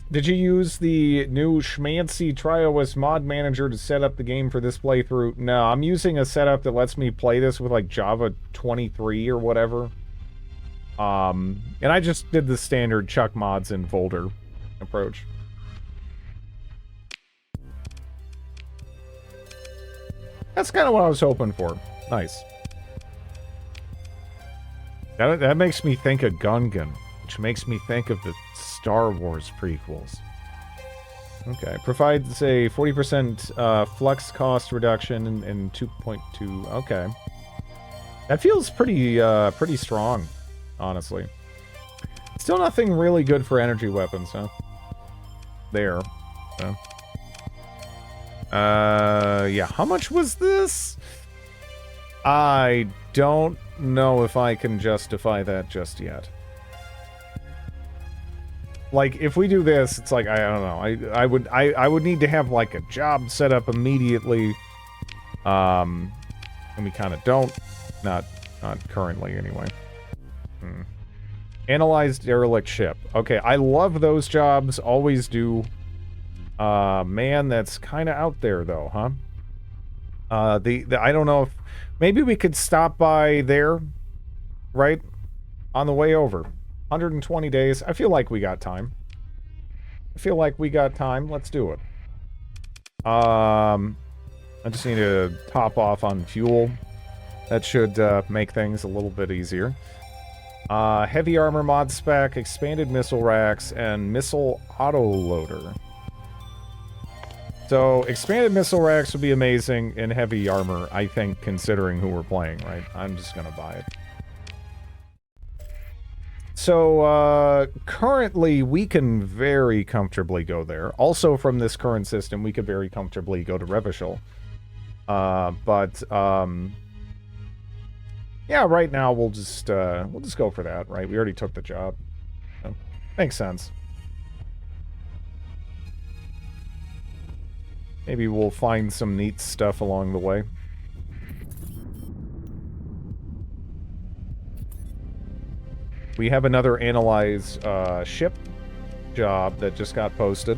Did you use the new schmancy TriOS mod manager to set up the game for this playthrough? No, I'm using a setup that lets me play this with like Java 23 or whatever. And I just did the standard chuck mods in folder approach. That's kind of what I was hoping for. Nice. That makes me think of Gungan, which makes me think of the Star Wars prequels. Okay, provides a 40% flux cost reduction in 2.2. Okay, that feels pretty strong, honestly. Still nothing really good for energy weapons, huh? There. So. Yeah, how much was this? I don't know if I can justify that just yet. Like, if we do this, it's like, I don't know. I would need to have, like, a job set up immediately. And we kind of don't. Not currently, anyway. Analyze derelict ship. Okay, I love those jobs. Always do. Man, that's kind of out there, though, huh? I don't know if... Maybe we could stop by there, right? On the way over. 120 days. I feel like we got time. Let's do it. I just need to top off on fuel. That should make things a little bit easier. Heavy armor mod spec, expanded missile racks, and missile autoloader. So, expanded missile racks would be amazing in heavy armor, I think, considering who we're playing, right? I'm just gonna buy it. So, currently, we can very comfortably go there. Also, from this current system, we could very comfortably go to Revachol. Yeah, right now, we'll just go for that, right? We already took the job. So, makes sense. Maybe we'll find some neat stuff along the way. We have another analyze ship job that just got posted.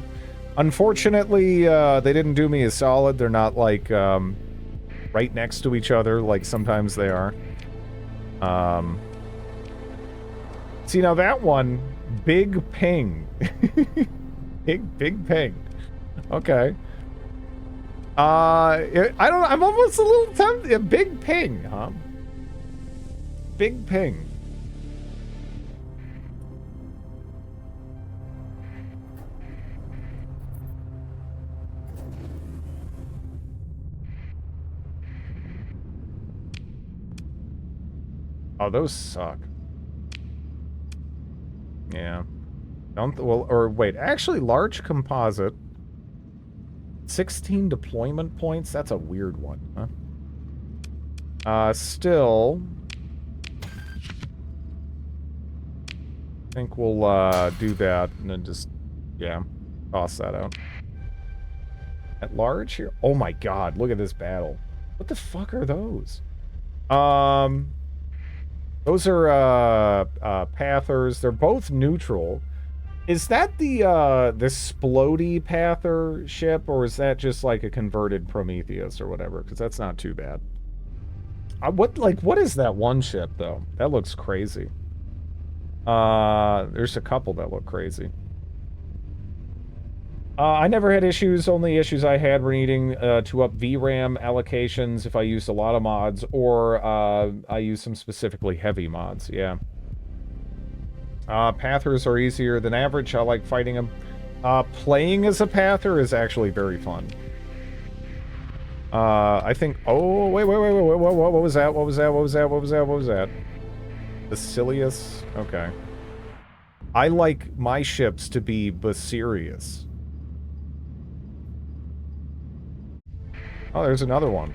Unfortunately, they didn't do me a solid. They're not, like, right next to each other like sometimes they are. See, now that one, big ping. big ping. Okay. I don't know, I'm almost a little tempted. A big ping, huh? Big ping. Oh, those suck. Yeah. Wait, actually, large composite. 16 deployment points? That's a weird one, huh? Still... I think we'll, do that, and then just, yeah, toss that out. At large here? Oh my god, look at this battle. What the fuck are those? Those are, Pathers. They're both neutral. Is that the Splody Pather ship, or is that just like a converted Prometheus or whatever? Because that's not too bad. What is that one ship, though? That looks crazy. There's a couple that look crazy. I never had issues. Only issues I had were needing to up VRAM allocations if I used a lot of mods, or I used some specifically heavy mods, yeah. Pathers are easier than average. I like fighting them. Playing as a Pather is actually very fun. I think... Oh, wait, what was that? What was that? Basilius? Okay. I like my ships to be Basirius. Oh, there's another one.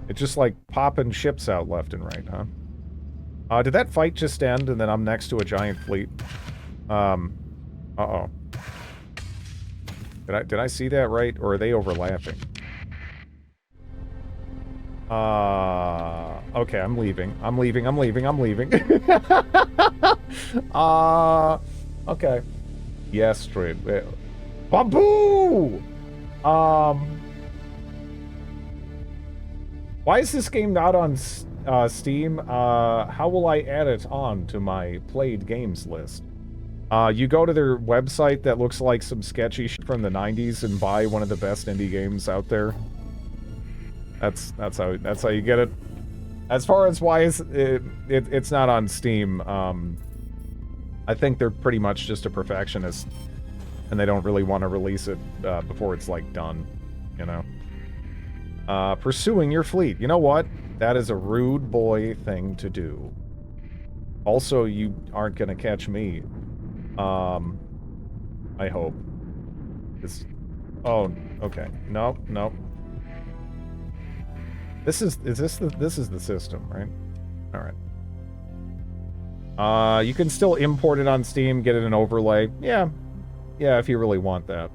It's just like popping ships out left and right, huh? Did that fight just end and then I'm next to a giant fleet? Uh-oh. Did I see that right? Or are they overlapping? Okay, I'm leaving. Okay. Yes, straight. Baboo! Why is this game not on Steam? How will I add it on to my played games list? You go to their website that looks like some sketchy shit from the 90s and buy one of the best indie games out there. That's how you get it. As far as why it's not on Steam, I think they're pretty much just a perfectionist, and they don't really want to release it before it's like done, you know. Pursuing your fleet. You know what? That is a rude boy thing to do. Also, you aren't gonna catch me. I hope. Oh, okay. Nope, nope. This is the system, right? Alright. You can still import it on Steam, get it an overlay. Yeah. Yeah, if you really want that.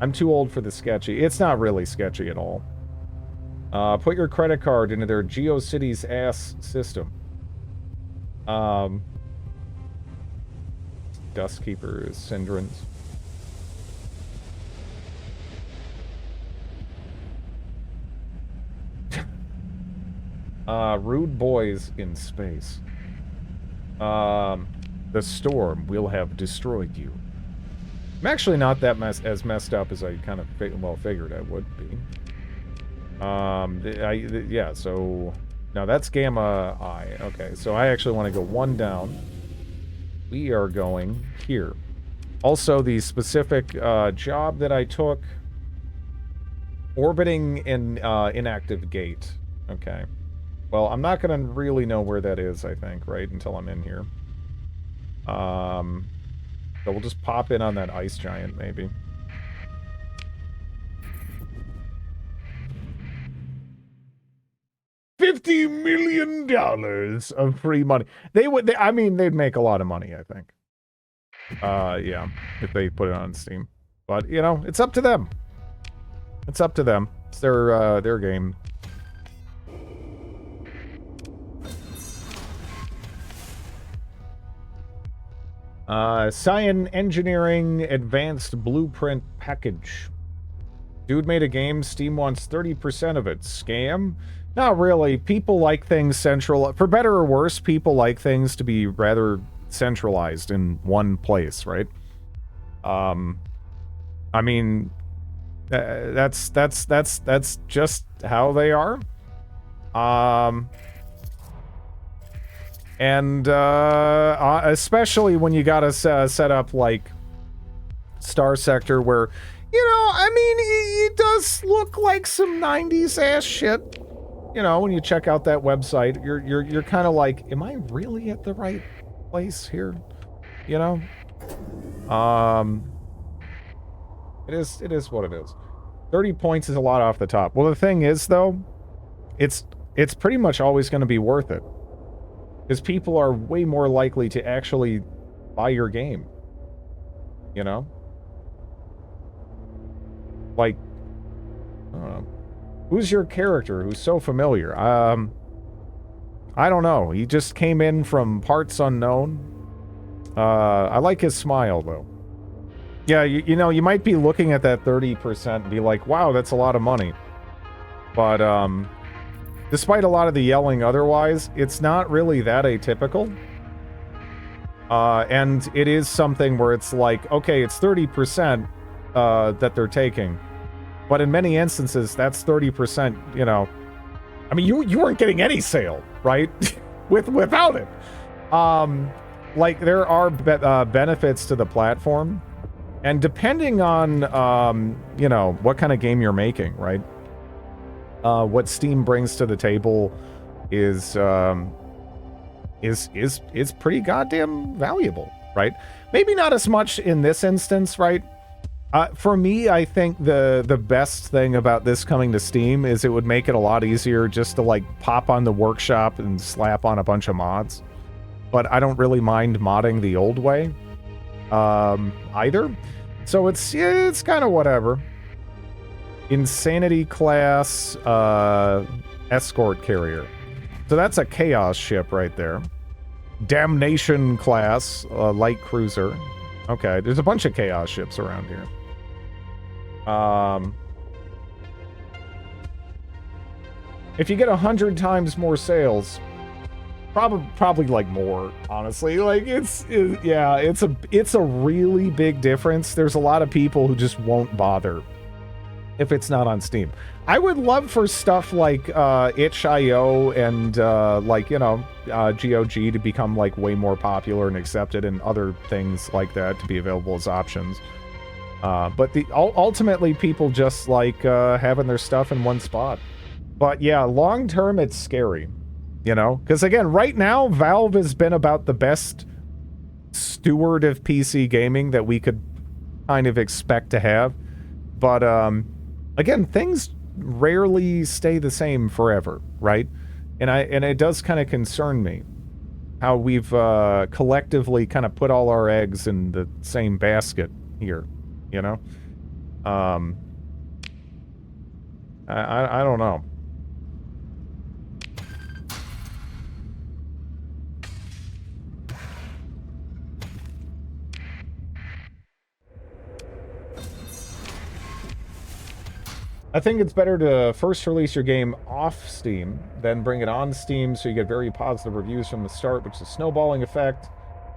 I'm too old for the sketchy. It's not really sketchy at all. Put your credit card into their GeoCities ass system. Dustkeeper Syndrans. Rude boys in space. The storm will have destroyed you. I'm actually not that as messed up as I kind of figured I would be. Yeah, so... Now that's Gamma I. Okay, so I actually want to go one down. We are going here. Also, the specific job that I took... Orbiting an inactive gate. Okay. Well, I'm not going to really know where that is, I think, right? Until I'm in here. So we'll just pop in on that ice giant, maybe. $50 million of free money. I mean, they'd make a lot of money, I think. Yeah, if they put it on Steam. But, you know, it's up to them. It's up to them. It's their game. Cyan Engineering Advanced Blueprint Package. Dude made a game, Steam wants 30% of it. Scam? Not really. People like things central. For better or worse, people like things to be rather centralized in one place, right? I mean, that's just how they are. And especially when you gotta set up like Starsector, where, you know, I mean, it does look like some 90s ass shit. You know, when you check out that website, you're kind of like, am I really at the right place here? You know, it is what it is. 30 points is a lot off the top. Well, the thing is, though, it's pretty much always going to be worth it. Because people are way more likely to actually buy your game. You know? Like, I don't know. Who's your character who's so familiar? I don't know. He just came in from parts unknown. I like his smile, though. Yeah, you know, you might be looking at that 30% and be like, wow, that's a lot of money. But, despite a lot of the yelling otherwise, it's not really that atypical. And it is something where it's like, okay, it's 30% that they're taking. But in many instances, that's 30%, you know. I mean, you weren't getting any sale, right? Without it. Like, there are benefits to the platform. And depending on, you know, what kind of game you're making, right? What Steam brings to the table is pretty goddamn valuable, right? Maybe not as much in this instance, right? For me, I think the best thing about this coming to Steam is it would make it a lot easier just to, like, pop on the workshop and slap on a bunch of mods. But I don't really mind modding the old way, either. So it's kind of whatever. Insanity class escort carrier. So that's a chaos ship right there. Damnation class light cruiser. Okay, there's a bunch of chaos ships around here. If you get 100 times more sales, probably like more, honestly. Like it's a really big difference. There's a lot of people who just won't bother if it's not on Steam. I would love for stuff like itch.io and like, you know, GOG to become like way more popular and accepted, and other things like that to be available as options. But ultimately people just like having their stuff in one spot. But yeah, long term it's scary, you know? Because again, right now Valve has been about the best steward of PC gaming that we could kind of expect to have. But again, things rarely stay the same forever, right? And it does kind of concern me how we've collectively kind of put all our eggs in the same basket here, you know? I don't know. I think it's better to first release your game off Steam, then bring it on Steam so you get very positive reviews from the start, which is a snowballing effect.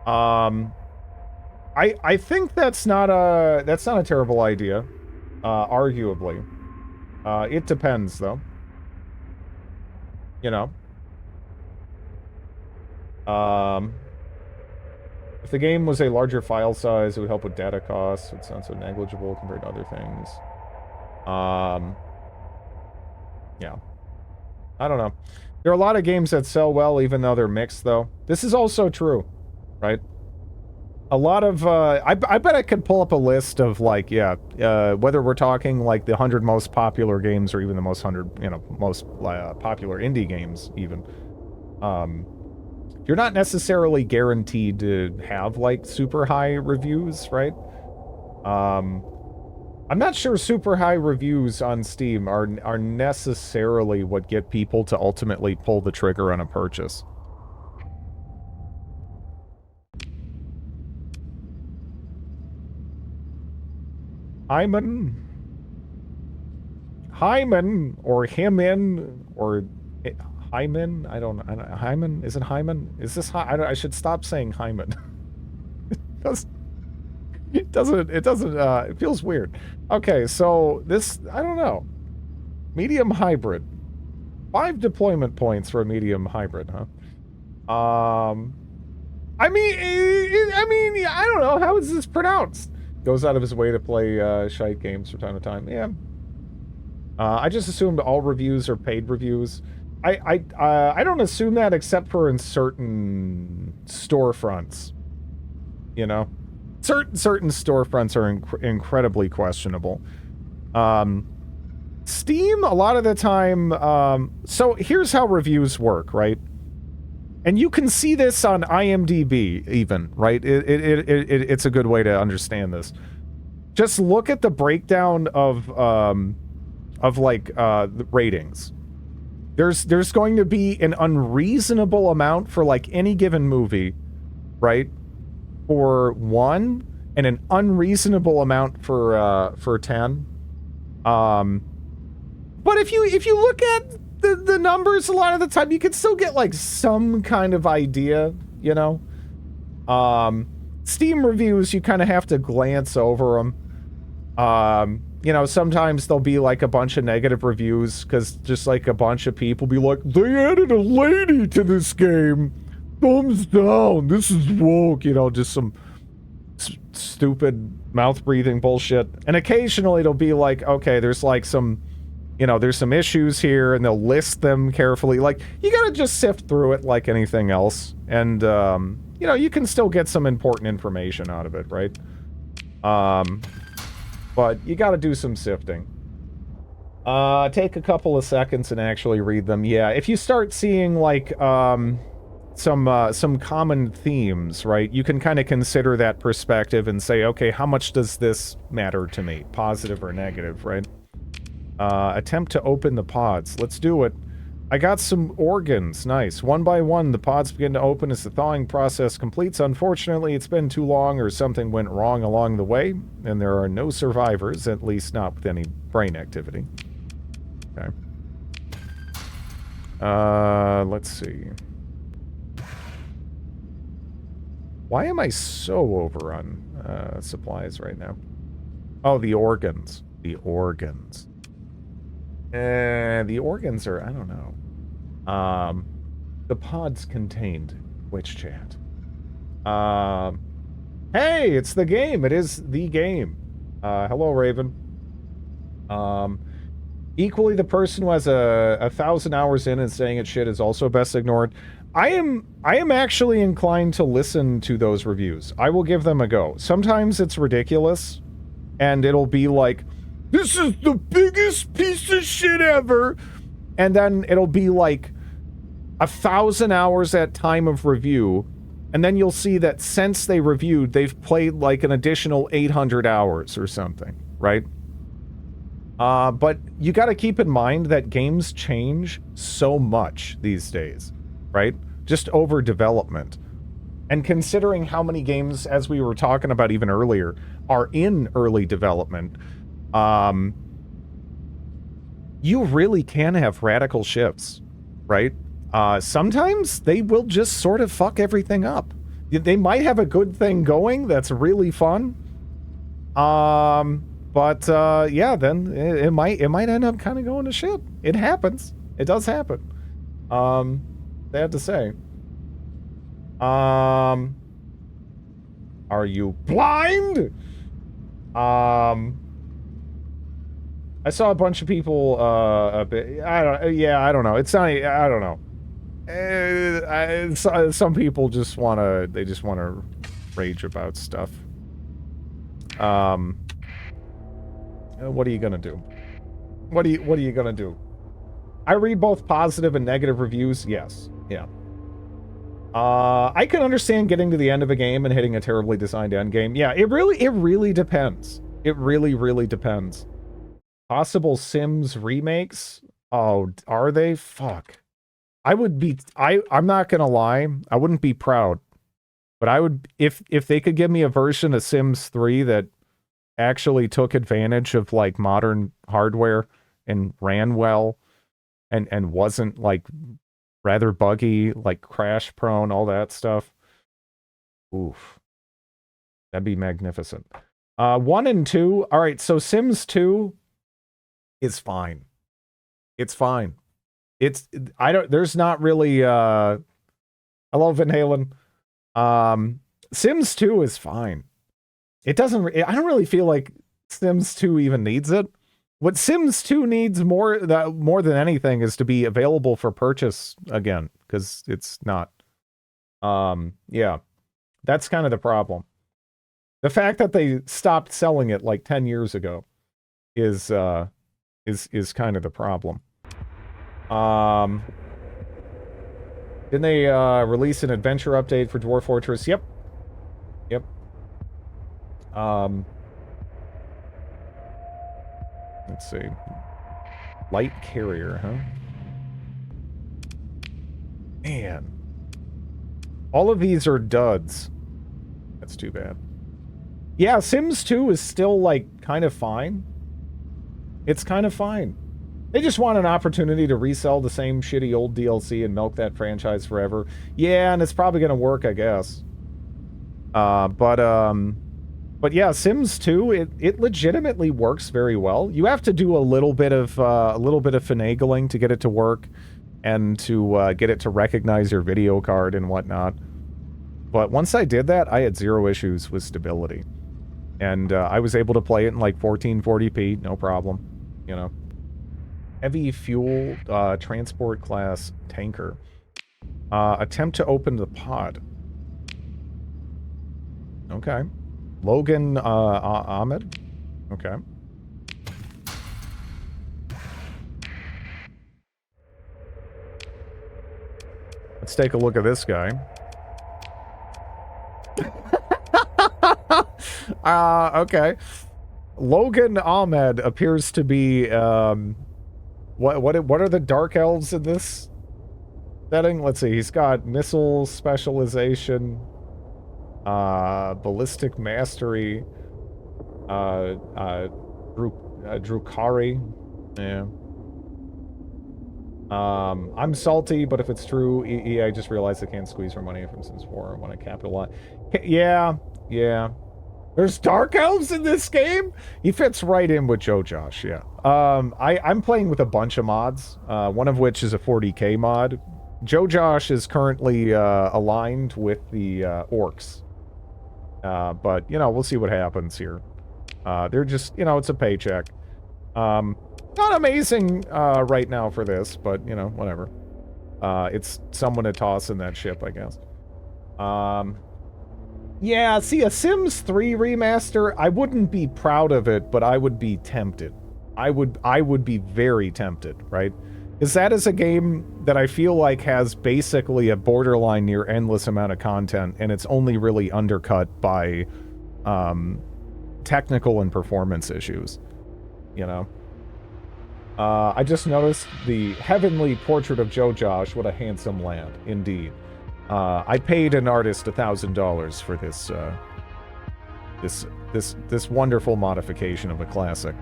I think that's not a terrible idea, arguably. It depends, though. You know. If the game was a larger file size, it would help with data costs. It's not so negligible compared to other things. Yeah. I don't know. There are a lot of games that sell well, even though they're mixed, though. This is also true, right? A lot of, I bet I could pull up a list of, like, yeah, whether we're talking, like, the 100 most popular games or even the most most popular indie games, even. You're not necessarily guaranteed to have, like, super high reviews, right? I'm not sure super high reviews on Steam are necessarily what get people to ultimately pull the trigger on a purchase. Hyman, or Hyman, or Hyman? I don't know. Hyman? Is it Hyman? Is this I should stop saying Hyman. It feels weird. Okay, so this, I don't know. Medium hybrid. 5 deployment points for a medium hybrid, huh? I mean, I don't know. How is this pronounced? Goes out of his way to play shite games from time to time. Yeah. I just assumed all reviews are paid reviews. I don't assume that except for in certain storefronts. You know? Certain storefronts are incredibly questionable. Steam, a lot of the time... so here's how reviews work, right? And you can see this on IMDb, even, right? It's a good way to understand this. Just look at the breakdown of the ratings. There's going to be an unreasonable amount for, like, any given movie, right? For 1, and an unreasonable amount for 10. But if you look at the numbers, a lot of the time you can still get like some kind of idea, you know. Steam reviews, you kind of have to glance over them. You know, sometimes there'll be like a bunch of negative reviews because just like a bunch of people be like, they added a lady to this game. Thumbs down, this is woke, you know, just some stupid mouth-breathing bullshit. And occasionally it'll be like, okay, there's like some, you know, there's some issues here, and they'll list them carefully. Like, you gotta just sift through it like anything else. And, you know, you can still get some important information out of it, right? But you gotta do some sifting. Take a couple of seconds and actually read them. Yeah, if you start seeing, like, some common themes, right? You can kind of consider that perspective and say, okay, how much does this matter to me? Positive or negative, right? Attempt to open the pods. Let's do it. I got some organs. Nice. One by one, the pods begin to open as the thawing process completes. Unfortunately, it's been too long or something went wrong along the way, and there are no survivors, at least not with any brain activity. Okay. Let's see. Why am I so over on supplies right now? Oh, the organs. The organs. The organs are, I don't know. The pods contained which chat? Hey, it's the game. It is the game. Hello, Raven. Equally, the person who has 1,000 hours in and saying it's shit is also best ignored. I am actually inclined to listen to those reviews. I will give them a go. Sometimes it's ridiculous, and it'll be like, this is the biggest piece of shit ever, and then it'll be like 1,000 hours at time of review, and then you'll see that since they reviewed, they've played like an additional 800 hours or something, right? But you gotta keep in mind that games change so much these days, right? Just over development. And considering how many games, as we were talking about even earlier, are in early development, you really can have radical shifts, right? Sometimes they will just sort of fuck everything up. They might have a good thing going that's really fun. But yeah, then it might end up kind of going to shit. It happens. It does happen. Sad to say. Are you blind? I saw a bunch of people, I don't know. It's not, I don't know. Some people just wanna, they just wanna rage about stuff. What are you gonna do? What are you gonna do? I read both positive and negative reviews, yes. Yeah. I can understand getting to the end of a game and hitting a terribly designed end game. Yeah, it really depends. It really depends. Possible Sims remakes? Oh, are they? Fuck. I would be, I'm not gonna lie, I wouldn't be proud. But I would, if they could give me a version of Sims 3 that actually took advantage of like modern hardware and ran well and wasn't like rather buggy, like crash prone, all that stuff. Oof. That'd be magnificent. 1 and 2. All right, so Sims 2 is fine. It's fine. There's not really, hello, Van Halen. Sims 2 is fine. It doesn't, I don't really feel like Sims 2 even needs it. What Sims 2 needs more than anything is to be available for purchase again, because it's not. Yeah, that's kind of the problem. The fact that they stopped selling it like 10 years ago is kind of the problem. Didn't they release an adventure update for Dwarf Fortress? Yep. Let's see. Light carrier, huh? Man. All of these are duds. That's too bad. Yeah, Sims 2 is still, like, kind of fine. It's kind of fine. They just want an opportunity to resell the same shitty old DLC and milk that franchise forever. Yeah, and it's probably gonna work, I guess. But yeah, Sims 2, it legitimately works very well. You have to do a little bit of finagling to get it to work, and to get it to recognize your video card and whatnot. But once I did that, I had zero issues with stability, and I was able to play it in like 1440p, no problem. You know, heavy fuel transport class tanker. Attempt to open the pod. Okay. Logan Ahmed. Okay. Let's take a look at this guy. Okay. Logan Ahmed appears to be What are the Dark Elves in this setting? Let's see. He's got missile specialization, ballistic mastery, Drukari. Yeah. I'm salty, but if it's true, I just realized I can't squeeze more money from Sims 4 when I capitalize. Yeah, yeah. There's Dark Elves in this game? He fits right in with Joe Josh, yeah. I'm playing with a bunch of mods, one of which is a 40k mod. Joe Josh is currently aligned with the orcs. But, you know, we'll see what happens here. They're just, you know, it's a paycheck. Not amazing right now for this, but, you know, whatever. It's someone to toss in that ship, I guess. Yeah, see, a Sims 3 remaster, I wouldn't be proud of it, but I would be tempted. I would be very tempted, right? Because that is a game that I feel like has basically a borderline near endless amount of content, and it's only really undercut by technical and performance issues, you know? I just noticed the heavenly portrait of Joe Josh. What a handsome lad, indeed. I paid an artist $1,000 for this wonderful modification of a classic.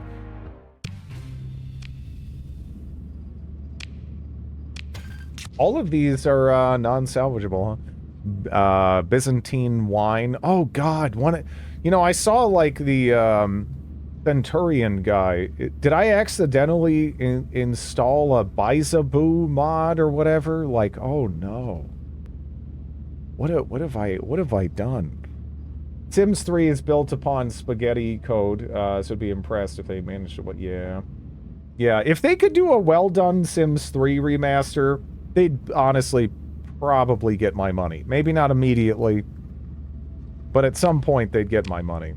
All of these are non-salvageable, huh? Byzantine wine. Oh God, you know, I saw like the Centurion guy. Did I accidentally install a Bizaboo mod or whatever? Like, oh no. What have I done? Sims 3 is built upon spaghetti code, so I'd be impressed if they managed to, yeah. Yeah, if they could do a well-done Sims 3 remaster, they'd honestly probably get my money. Maybe not immediately, but at some point they'd get my money.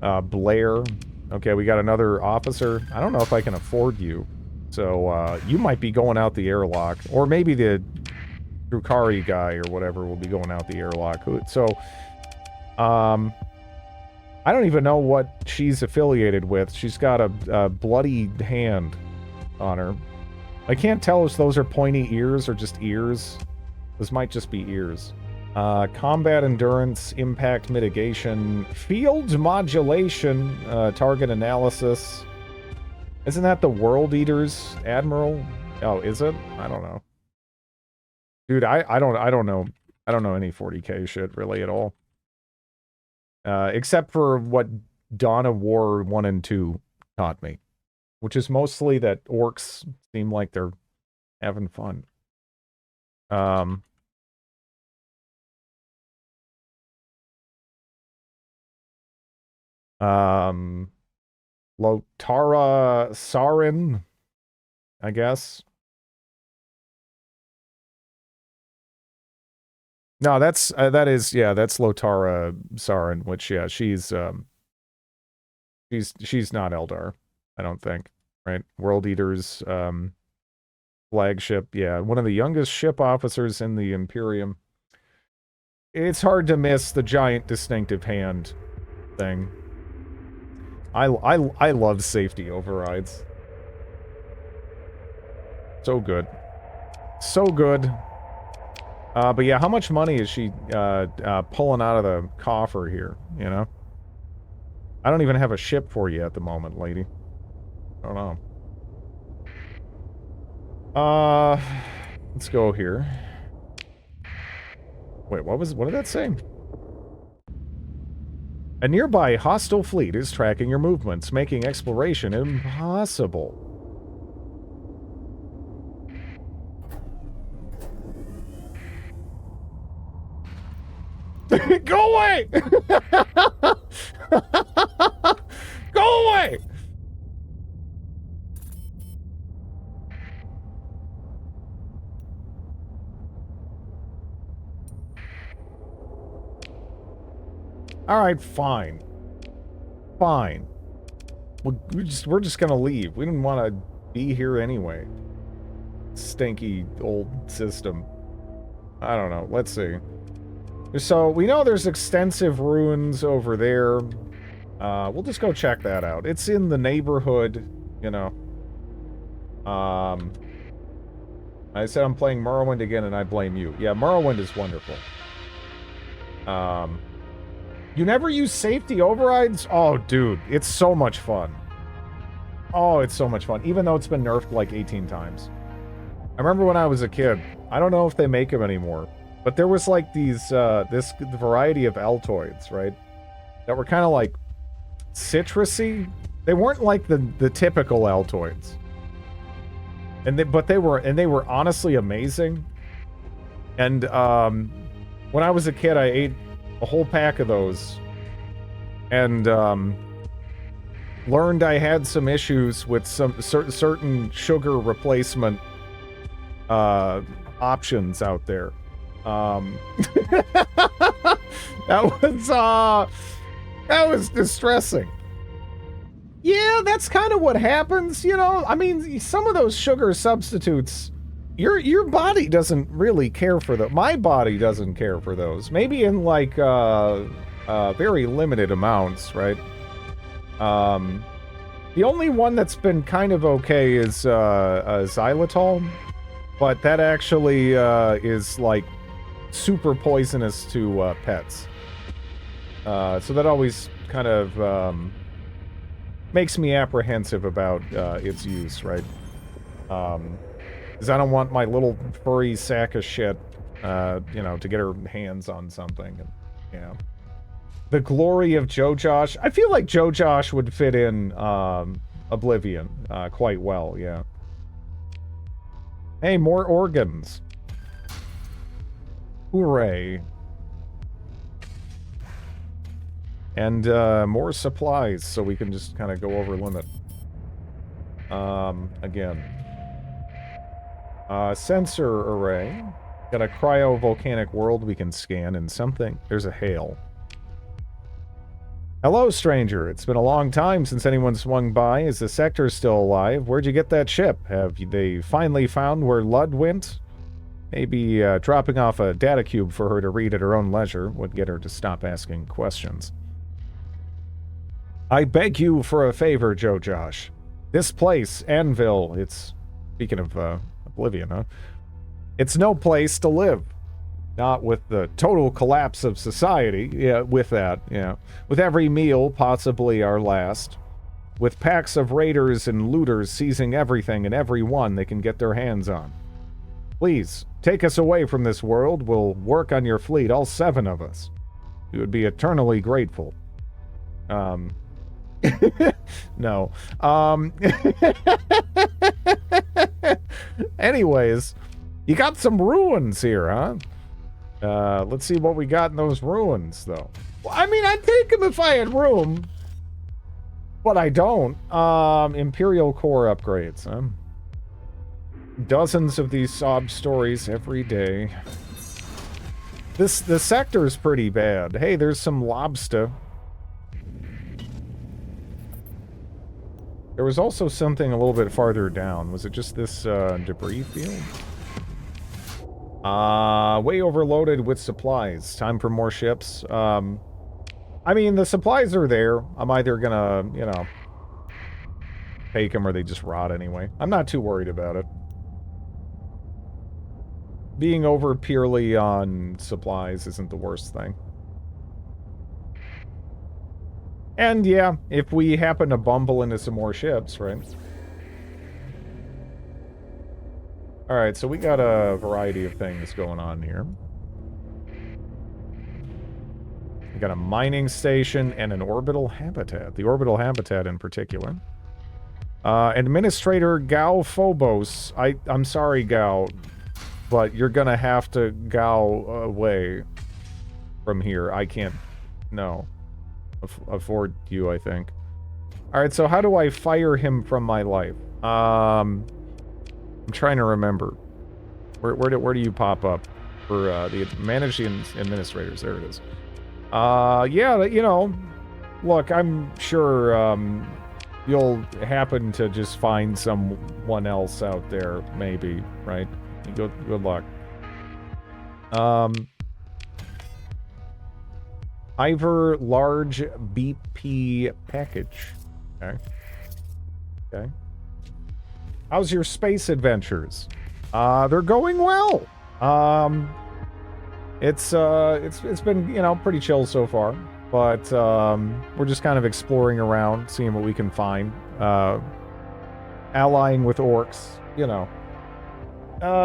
Blair. Okay, we got another officer. I don't know if I can afford you. So, you might be going out the airlock. Or maybe the Drukari guy or whatever will be going out the airlock. So, I don't even know what she's affiliated with. She's got a bloody hand on her. I can't tell if those are pointy ears or just ears. Those might just be ears. Combat endurance, impact mitigation, field modulation, target analysis. Isn't that the World Eaters Admiral? Oh, is it? I don't know. Dude, I don't know any 40k shit really at all. Except for what Dawn of War 1 and 2 taught me. Which is mostly that orcs seem like they're having fun. Lotara Sarin, I guess. No, that's Lotara Sarin, which yeah, she's not Eldar, I don't think, right? World Eaters flagship, yeah, one of the youngest ship officers in the Imperium. It's hard to miss the giant distinctive hand thing. I love safety overrides. So good. So good. But yeah, how much money is she pulling out of the coffer here, you know? I don't even have a ship for you at the moment, lady. I don't know. Let's go here. Wait, what did that say? A nearby hostile fleet is tracking your movements, making exploration impossible. Go away! Go away! Alright, fine. Fine. We're just gonna leave. We didn't want to be here anyway. Stinky old system. I don't know. Let's see. So, we know there's extensive ruins over there. We'll just go check that out. It's in the neighborhood, you know. I said I'm playing Morrowind again, and I blame you. Yeah, Morrowind is wonderful. You never use safety overrides? Oh, dude, it's so much fun. Oh, it's so much fun, even though it's been nerfed like 18 times. I remember when I was a kid, I don't know if they make them anymore, but there was like these, this variety of Altoids, right? That were kind of like citrusy. They weren't like the typical Altoids. But they were honestly amazing. And, when I was a kid, I ate a whole pack of those. And, learned I had some issues with some certain sugar replacement options out there. That was distressing. Yeah, that's kind of what happens, you know? I mean, some of those sugar substitutes, your body doesn't really care for them. My body doesn't care for those. Maybe in, like, very limited amounts, right? The only one that's been kind of okay is xylitol, but that actually is, like, super poisonous to pets. So that always kind of makes me apprehensive about its use, right? Because I don't want my little furry sack of shit, you know, to get her hands on something. And, you know. The glory of Joe Josh. I feel like Joe Josh would fit in Oblivion quite well, yeah. Hey, more organs. Hooray. And more supplies, so we can just kind of go over limit. Again. Sensor array. Got a cryovolcanic world we can scan, and something... There's a hail. Hello, stranger. It's been a long time since anyone swung by. Is the sector still alive? Where'd you get that ship? Have they finally found where Lud went? Maybe dropping off a data cube for her to read at her own leisure would get her to stop asking questions. I beg you for a favor, Joe Josh. This place, Anvil, it's... Speaking of Oblivion, huh? It's no place to live. Not with the total collapse of society. Yeah, with that, yeah. With every meal possibly our last. With packs of raiders and looters seizing everything and everyone they can get their hands on. Please, take us away from this world. We'll work on your fleet, all 7 of us. We would be eternally grateful. No. Anyways, you got some ruins here, huh? Let's see what we got in those ruins, though. Well, I mean, I'd take them if I had room. But I don't. Imperial core upgrades, huh? Dozens of these sob stories every day. The sector's pretty bad. Hey, there's some lobster. There was also something a little bit farther down. Was it just this debris field? Way overloaded with supplies. Time for more ships. I mean, the supplies are there. I'm either gonna, you know, take them or they just rot anyway. I'm not too worried about it. Being over purely on supplies isn't the worst thing. And yeah, if we happen to bumble into some more ships, right? Alright, so we got a variety of things going on here. We got a mining station and an orbital habitat. The orbital habitat in particular. Administrator Gao Phobos. I'm sorry, Gao, but you're gonna have to Gao away from here. I can't, no, afford you, I think. Alright, so how do I fire him from my life? I'm trying to remember. Where do you pop up for the manage the administrators? There it is. Yeah, you know, look, I'm sure you'll happen to just find someone else out there, maybe, right? Good luck. Ivor large BP package. Okay. Okay. How's your space adventures? They're going well. It's been, you know, pretty chill so far, but we're just kind of exploring around, seeing what we can find. Allying with orcs, you know.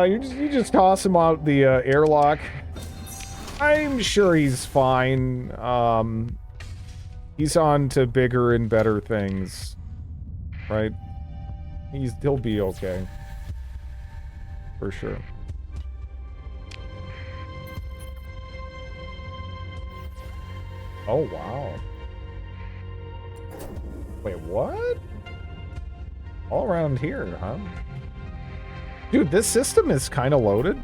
You just toss him out the airlock. I'm sure he's fine. He's on to bigger and better things, right? He'll be okay, for sure. Oh wow! Wait, what? All around here, huh? Dude, this system is kind of loaded.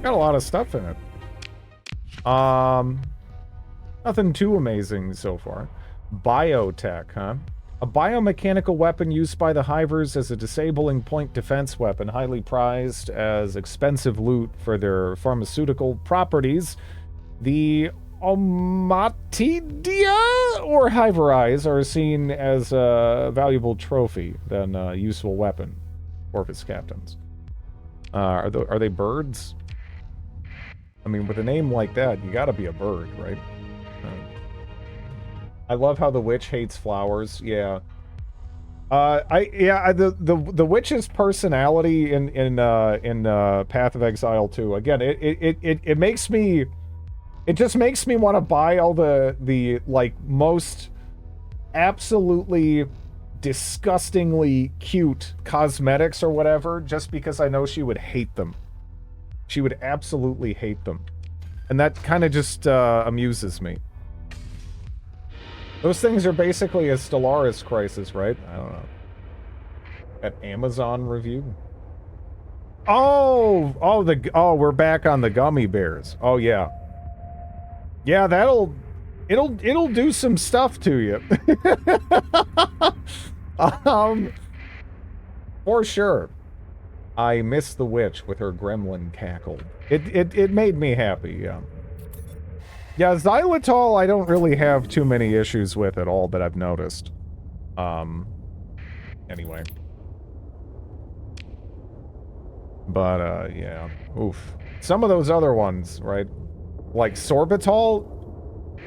Got a lot of stuff in it. Nothing too amazing so far. Biotech, huh? A biomechanical weapon used by the Hivers as a disabling point defense weapon, highly prized as expensive loot for their pharmaceutical properties. The Omatidia or Hiverize are seen as a valuable trophy than a useful weapon for its captains. Are they birds? I mean, with a name like that, you gotta be a bird, right? I love how the witch hates flowers. Yeah. The witch's personality in Path of Exile 2. Again, it makes me. It just makes me want to buy all the like most absolutely disgustingly cute cosmetics or whatever, just because I know she would hate them. She would absolutely hate them. And that kind of just amuses me. Those things are basically a Stellaris crisis, right? I don't know. At Amazon review. Oh, we're back on the gummy bears. Oh yeah. Yeah, it'll do some stuff to you. For sure. I miss the witch with her gremlin cackle. It made me happy, yeah. Yeah, xylitol I don't really have too many issues with at all that I've noticed. Anyway. But, yeah. Oof. Some of those other ones, right? Like sorbitol?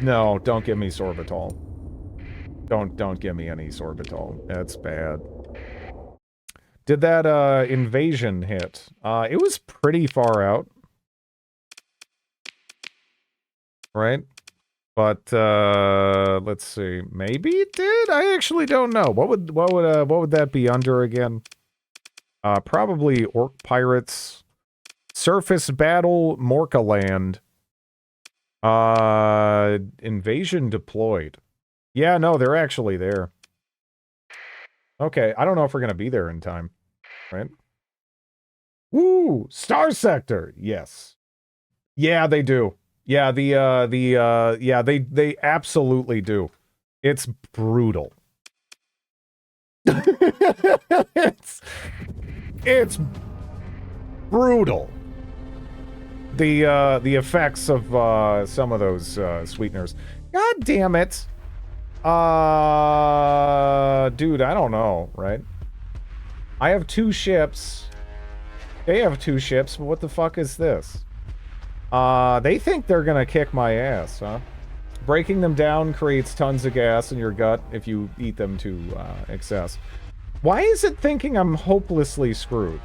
No, don't give me sorbitol. Don't give me any sorbitol. That's bad. Did that invasion hit? It was pretty far out. Right? But let's see. Maybe it did? I actually don't know. What would that be under again? Probably Orc Pirates. Surface Battle Morkaland. Invasion deployed. Yeah, no, they're actually there. Okay, I don't know if we're gonna be there in time. Right? Woo! Starsector! Yes. Yeah, they do. Yeah, yeah, they absolutely do. It's brutal. it's brutal. The effects of some of those sweeteners. God damn it. Dude, I don't know, right? I have 2 ships. They have 2 ships, but what the fuck is this? They think they're gonna kick my ass, huh? Breaking them down creates tons of gas in your gut if you eat them to excess. Why is it thinking I'm hopelessly screwed?